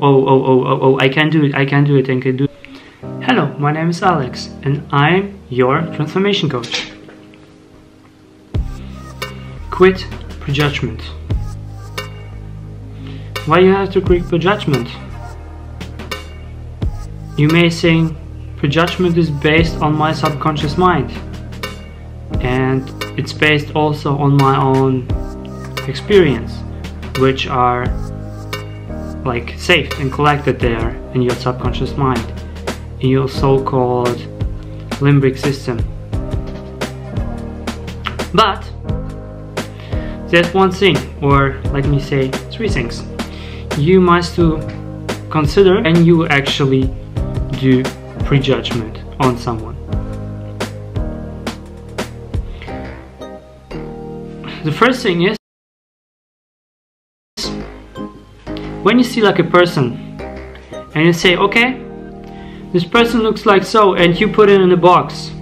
Oh, I can do it, I can do it, I can do it. Hello, my name is Alex, and I'm your transformation coach. Quit prejudgment. Why you have to quit prejudgment? You may say, prejudgment is based on my subconscious mind, and it's based also on my own experience, which are like saved and collected there in your subconscious mind, in your so-called limbic system. But there's one thing, or let me say three things, you must to consider when you actually do prejudgment on someone. The first thing is, when you see like a person and you say, okay, this person looks like so, and you put it in a box.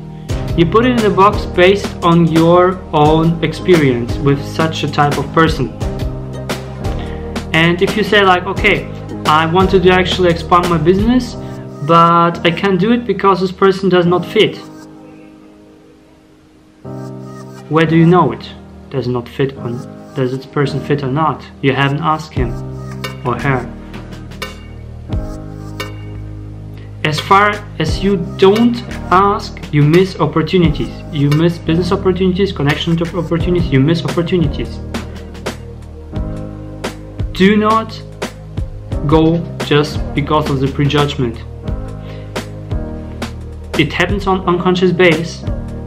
You put it in a box based on your own experience with such a type of person. And if you say like, okay, I wanted to actually expand my business, but I can't do it because this person does not fit. Where do you know it does not fit on? Does this person fit or not? You haven't asked him or her. As far as you don't ask, you miss opportunities. You miss business opportunities, connection opportunities, you miss opportunities. Do not go just because of the prejudgment. It happens on unconscious base,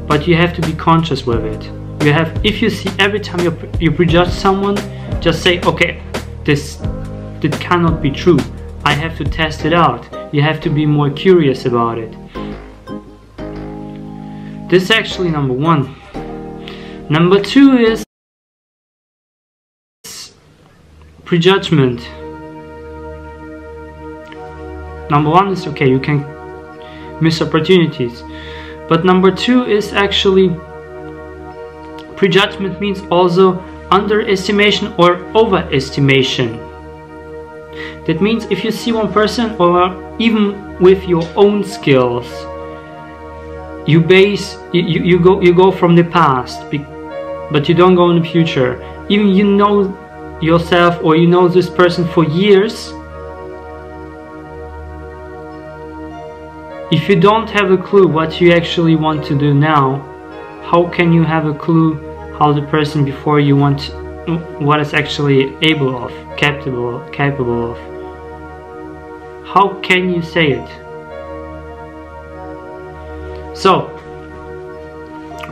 but you have to be conscious with it. You have, if you see every time you prejudge someone, just say, okay, this cannot be true. I have to test it out. You have to be more curious about it. This is actually number one. Number two is prejudgment. Number one is, okay, you can miss opportunities. But number two is actually, prejudgment means also underestimation or overestimation. That means if you see one person, or even with your own skills, you go from the past, but you don't go in the future. Even you know yourself, or you know this person for years. If you don't have a clue what you actually want to do now, how can you have a clue how the person before you want, what is actually able of, capable of? How can you say it? So,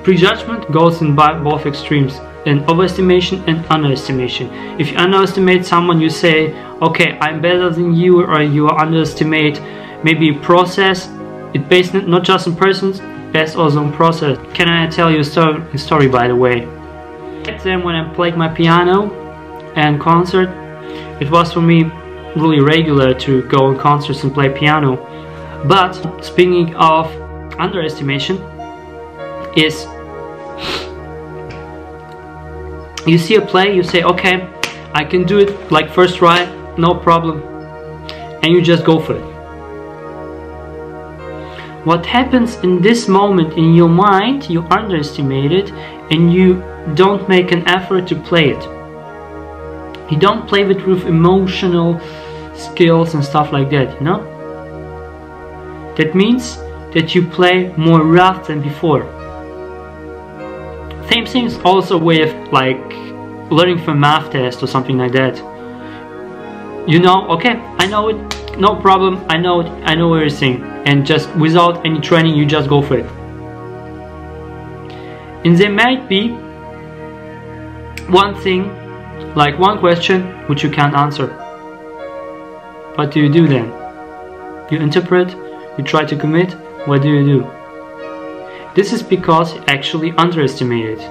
prejudgment goes in both extremes, in overestimation and underestimation. If you underestimate someone, you say, okay, I'm better than you, or you underestimate maybe a process. It's based not just on persons, based also on process. Can I tell you a story, by the way? Back then, when I played my piano and concert, it was for me really regular to go on concerts and play piano. But speaking of underestimation, is you see a play, you say, okay, I can do it like first try, no problem, and you just go for it. What happens in this moment in your mind, you underestimate it, and you don't make an effort to play it. You don't play it with emotional skills and stuff like that, you know? That means that you play more rough than before. Same things also with like learning for a math test or something like that. You know, okay, I know it, no problem, I know everything, and just without any training you just go for it. And there might be one thing, like one question which you can't answer. What do you do then? You interpret, you try to commit, what do you do? This is because you actually underestimate it.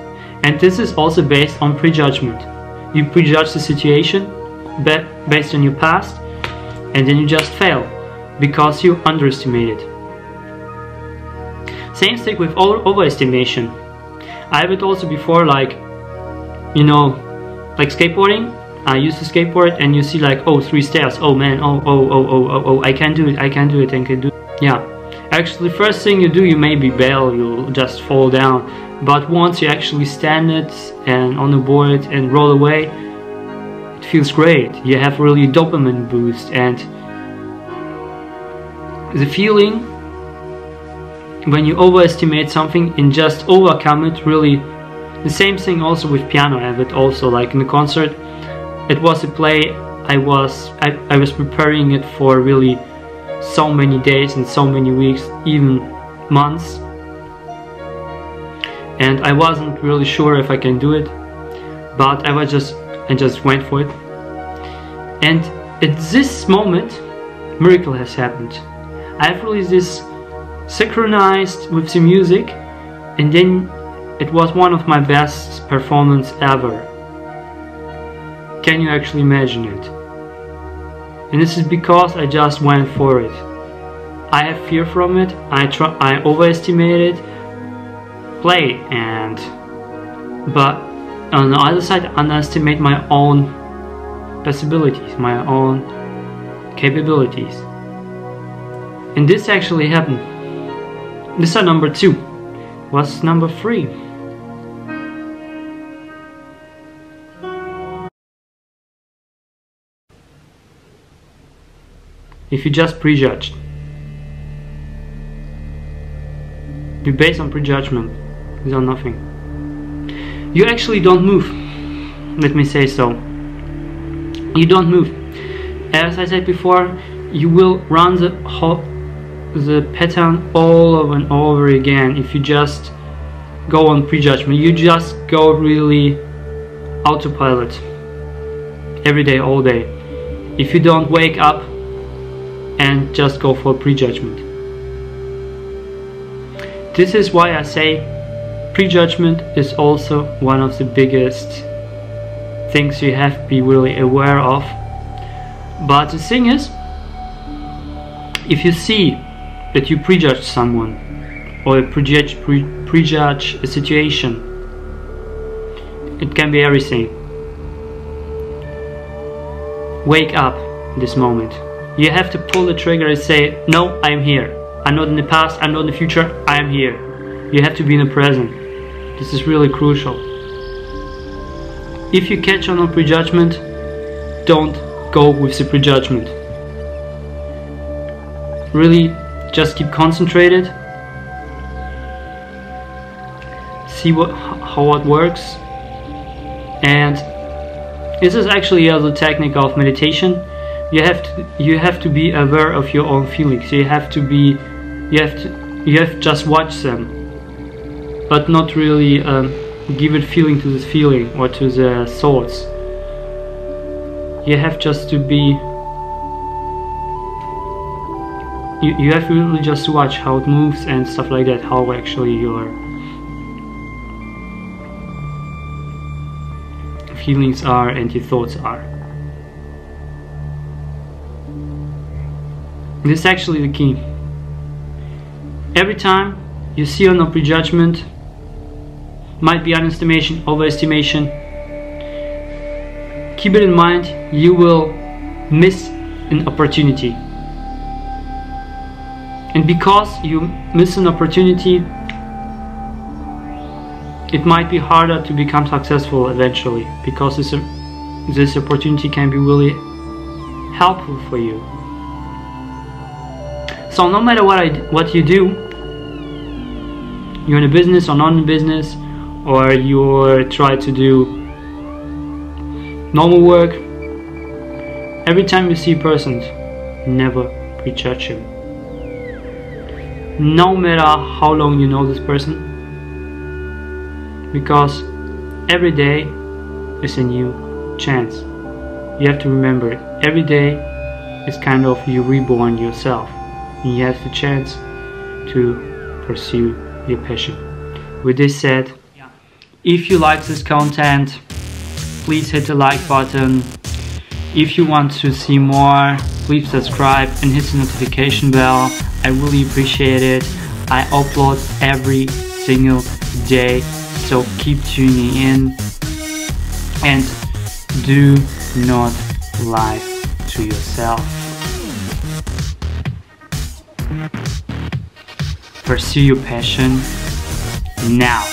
And this is also based on prejudgment. You prejudge the situation based on your past, and then you just fail because you underestimate it. Same thing with overestimation. I have it also before, like, you know, like skateboarding. use the skateboard and you see like, oh, 3 stairs, oh man, oh, I can do it, I can do it, I can do it. Yeah, actually first thing you do, you maybe bail, you'll just fall down, but once you actually stand it and on the board and roll away, it feels great. You have really a dopamine boost, and the feeling when you overestimate something and just overcome it, really. The same thing also with piano. I have it also, like in the concert. It was a play, I was preparing it for really so many days and so many weeks, even months, and I wasn't really sure if I can do it, but I just went for it, and at this moment miracle has happened. I've really this synchronized with the music, and then it was one of my best performances ever. Can you actually imagine it? And this is because I just went for it. I have fear from it, I overestimated play, but on the other side I underestimate my own possibilities, my own capabilities. And this actually happened. This is number 2. What's number 3? If you just prejudge, you base on prejudgment, is on nothing. You actually don't move. Let me say so. You don't move. As I said before, you will run the pattern all over and over again if you just go on prejudgment. You just go really autopilot every day, all day, if you don't wake up and just go for prejudgment. This is why I say prejudgment is also one of the biggest things you have to be really aware of. But the thing is, if you see that you prejudge someone or prejudge a situation, it can be everything. Wake up this moment. You have to pull the trigger and say, no, I am here. I'm not in the past, I'm not in the future, I am here. You have to be in the present. This is really crucial. If you catch on a prejudgment, don't go with the prejudgment. Really, just keep concentrated. See how it works. And this is actually also a technique of meditation. You have to be aware of your own feelings. You have to just watch them, but not really give it feeling to the feeling or to the thoughts. You have just to be. You have to really just watch how it moves and stuff like that. How actually your feelings are and your thoughts are. This is actually the key. Every time you see on a prejudgment, might be underestimation, overestimation, keep it in mind, you will miss an opportunity. And because you miss an opportunity, it might be harder to become successful eventually, because this opportunity can be really helpful for you. So no matter what you do, you're in a business or not in a business, or you try to do normal work, every time you see a person, never prejudge him. No matter how long you know this person, because every day is a new chance. You have to remember it. Every day is kind of you reborn yourself, and you have the chance to pursue your passion. With this said, if you like this content, please hit the like button. If you want to see more, please subscribe and hit the notification bell. I really appreciate it. I upload every single day, so keep tuning in and do not lie to yourself. Pursue your passion now.